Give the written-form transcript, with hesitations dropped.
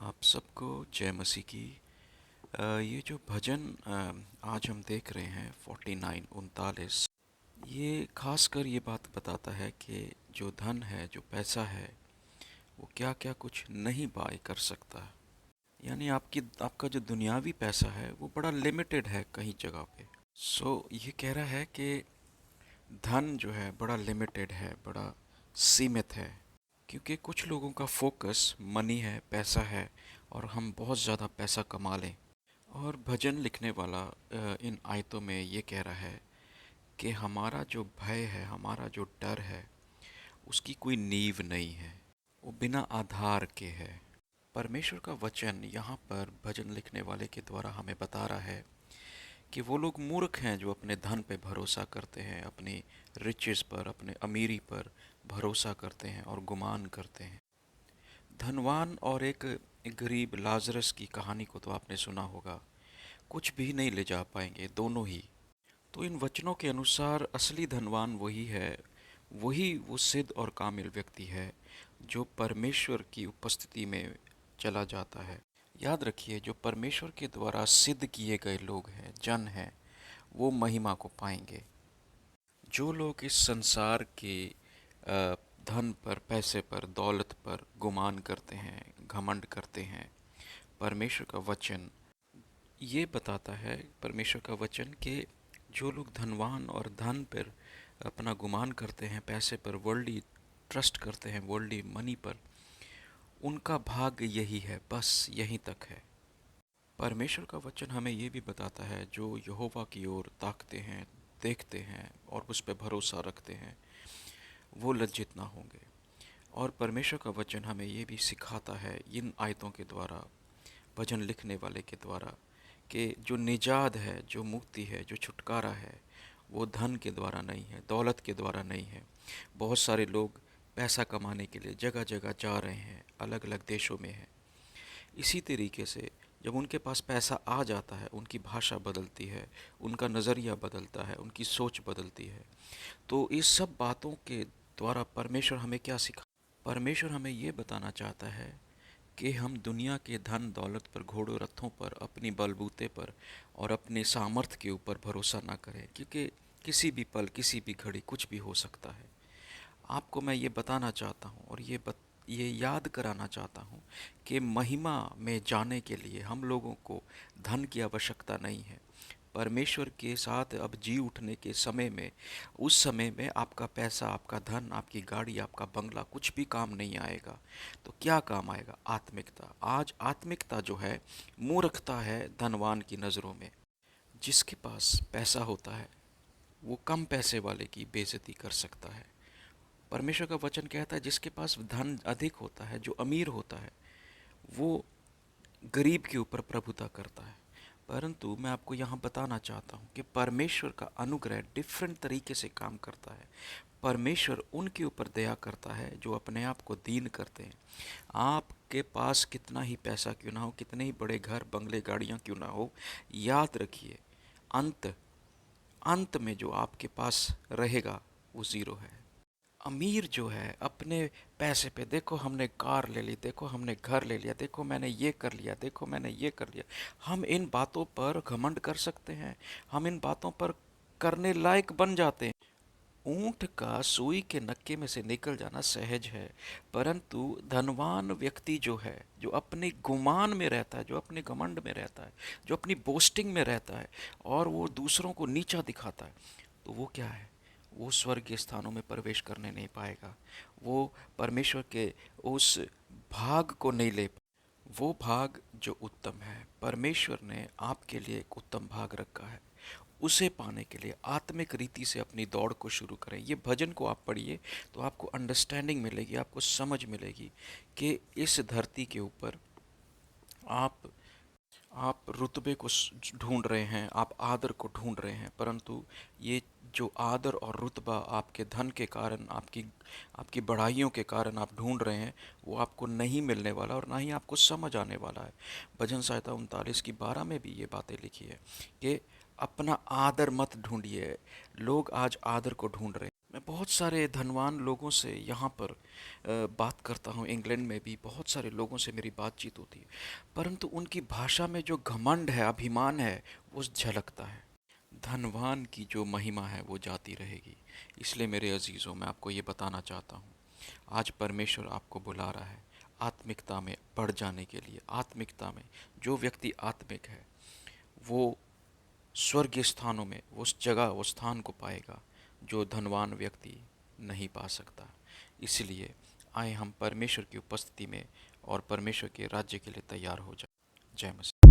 आप सबको जय मसीह की। ये जो भजन आज हम देख रहे हैं 49 39, ये खासकर ये बात बताता है कि जो धन है, जो पैसा है, वो क्या क्या कुछ नहीं बाय कर सकता। यानी आपका जो दुनियावी पैसा है वो बड़ा लिमिटेड है कहीं जगह पे। ये कह रहा है कि धन जो है बड़ा लिमिटेड है, बड़ा सीमित है, क्योंकि कुछ लोगों का फोकस मनी है, पैसा है, और हम बहुत ज़्यादा पैसा कमा लें। और भजन लिखने वाला इन आयतों में ये कह रहा है कि हमारा जो भय है, हमारा जो डर है, उसकी कोई नींव नहीं है, वो बिना आधार के है। परमेश्वर का वचन यहाँ पर भजन लिखने वाले के द्वारा हमें बता रहा है कि वो लोग मूर्ख हैं जो अपने धन पे भरोसा करते हैं, अपनी रिचेस पर, अपने अमीरी पर भरोसा करते हैं और गुमान करते हैं। धनवान और एक गरीब लाजरस की कहानी को तो आपने सुना होगा। कुछ भी नहीं ले जा पाएंगे दोनों ही। तो इन वचनों के अनुसार असली धनवान वही है, वही वो सिद्ध और कामिल व्यक्ति है जो परमेश्वर की उपस्थिति में चला जाता है। याद रखिए, जो परमेश्वर के द्वारा सिद्ध किए गए लोग हैं, जन हैं, वो महिमा को पाएंगे। जो लोग इस संसार के धन पर, पैसे पर, दौलत पर गुमान करते हैं, घमंड करते हैं, परमेश्वर का वचन ये बताता है, परमेश्वर का वचन कि जो लोग धनवान और धन पर अपना गुमान करते हैं, पैसे पर, वर्ल्डली ट्रस्ट करते हैं, वर्ल्डली मनी पर, उनका भाग्य यही है, बस यहीं तक है। परमेश्वर का वचन हमें ये भी बताता है, जो यहोवा की ओर ताकते हैं, देखते हैं और उस पर भरोसा रखते हैं, वो लज्जित ना होंगे। और परमेश्वर का वचन हमें ये भी सिखाता है इन आयतों के द्वारा, भजन लिखने वाले के द्वारा, कि जो निजात है, जो मुक्ति है, जो छुटकारा है, वो धन के द्वारा नहीं है, दौलत के द्वारा नहीं है। बहुत सारे लोग पैसा कमाने के लिए जगह जगह जा रहे हैं, अलग अलग देशों में हैं। इसी तरीके से जब उनके पास पैसा आ जाता है, उनकी भाषा बदलती है, उनका नज़रिया बदलता है, उनकी सोच बदलती है। तो इस सब बातों के द्वारा परमेश्वर हमें क्या सिखा, परमेश्वर हमें ये बताना चाहता है कि हम दुनिया के धन दौलत पर, घोड़ों रथों पर, अपनी बलबूते पर और अपने सामर्थ्य के ऊपर भरोसा ना करें, क्योंकि किसी भी पल, किसी भी घड़ी कुछ भी हो सकता है। आपको मैं ये बताना चाहता हूँ और ये याद कराना चाहता हूँ कि महिमा में जाने के लिए हम लोगों को धन की आवश्यकता नहीं है। परमेश्वर के साथ अब जी उठने के समय में, उस समय में आपका पैसा, आपका धन, आपकी गाड़ी, आपका बंगला कुछ भी काम नहीं आएगा। तो क्या काम आएगा? आत्मिकता। आज आत्मिकता जो है, मूर्खता है धनवान की नज़रों में। जिसके पास पैसा होता है वो कम पैसे वाले की बेइज्जती कर सकता है। परमेश्वर का वचन कहता है जिसके पास धन अधिक होता है, जो अमीर होता है, वो गरीब के ऊपर प्रभुता करता है। परंतु मैं आपको यहाँ बताना चाहता हूँ कि परमेश्वर का अनुग्रह डिफरेंट तरीके से काम करता है। परमेश्वर उनके ऊपर दया करता है जो अपने आप को दीन करते हैं। आपके पास कितना ही पैसा क्यों ना हो, कितने ही बड़े घर, बंगले, गाड़ियाँ क्यों ना हो, याद रखिए, अंत अंत में जो आपके पास रहेगा वो ज़ीरो है। अमीर जो है अपने पैसे पे, देखो हमने कार ले ली, देखो हमने घर ले लिया, देखो मैंने ये कर लिया, देखो मैंने ये कर लिया, हम इन बातों पर घमंड कर सकते हैं, हम इन बातों पर करने लायक बन जाते हैं। ऊंट का सुई के नक्के में से निकल जाना सहज है, परंतु धनवान व्यक्ति जो है, जो अपने गुमान में रहता है, जो अपने घमंड में रहता है, जो अपनी बोस्टिंग में रहता है और वो दूसरों को नीचा दिखाता है, तो वो क्या है? वो स्वर्ग के स्थानों में प्रवेश करने नहीं पाएगा। वो परमेश्वर के उस भाग को नहीं ले। वो भाग जो उत्तम है, परमेश्वर ने आपके लिए एक उत्तम भाग रखा है। उसे पाने के लिए आत्मिक रीति से अपनी दौड़ को शुरू करें। ये भजन को आप पढ़िए तो आपको अंडरस्टैंडिंग मिलेगी, आपको समझ मिलेगी कि इस धरती के ऊपर आप आप रुतबे को ढूंढ रहे हैं, आप आदर को ढूंढ रहे हैं, परंतु ये जो आदर और रुतबा आपके धन के कारण, आपकी आपकी बढ़ाइयों के कारण आप ढूंढ रहे हैं, वो आपको नहीं मिलने वाला और ना ही आपको समझ आने वाला है। भजन संहिता 39 की 12 में भी ये बातें लिखी है कि अपना आदर मत ढूंढिए। लोग आज आदर को ढूंढ रहे हैं। मैं बहुत सारे धनवान लोगों से यहाँ पर बात करता हूँ। इंग्लैंड में भी बहुत सारे लोगों से मेरी बातचीत होती है, परंतु उनकी भाषा में जो घमंड है, अभिमान है, वो झलकता है। धनवान की जो महिमा है वो जाती रहेगी। इसलिए मेरे अजीज़ों, मैं आपको ये बताना चाहता हूँ, आज परमेश्वर आपको बुला रहा है आत्मिकता में बढ़ जाने के लिए। आत्मिकता में जो व्यक्ति आत्मिक है, वो स्वर्गीय स्थानों में उस जगह, उस स्थान को पाएगा जो धनवान व्यक्ति नहीं पा सकता। इसलिए आए हम परमेश्वर की उपस्थिति में और परमेश्वर के राज्य के लिए तैयार हो जाए। जय मसीह।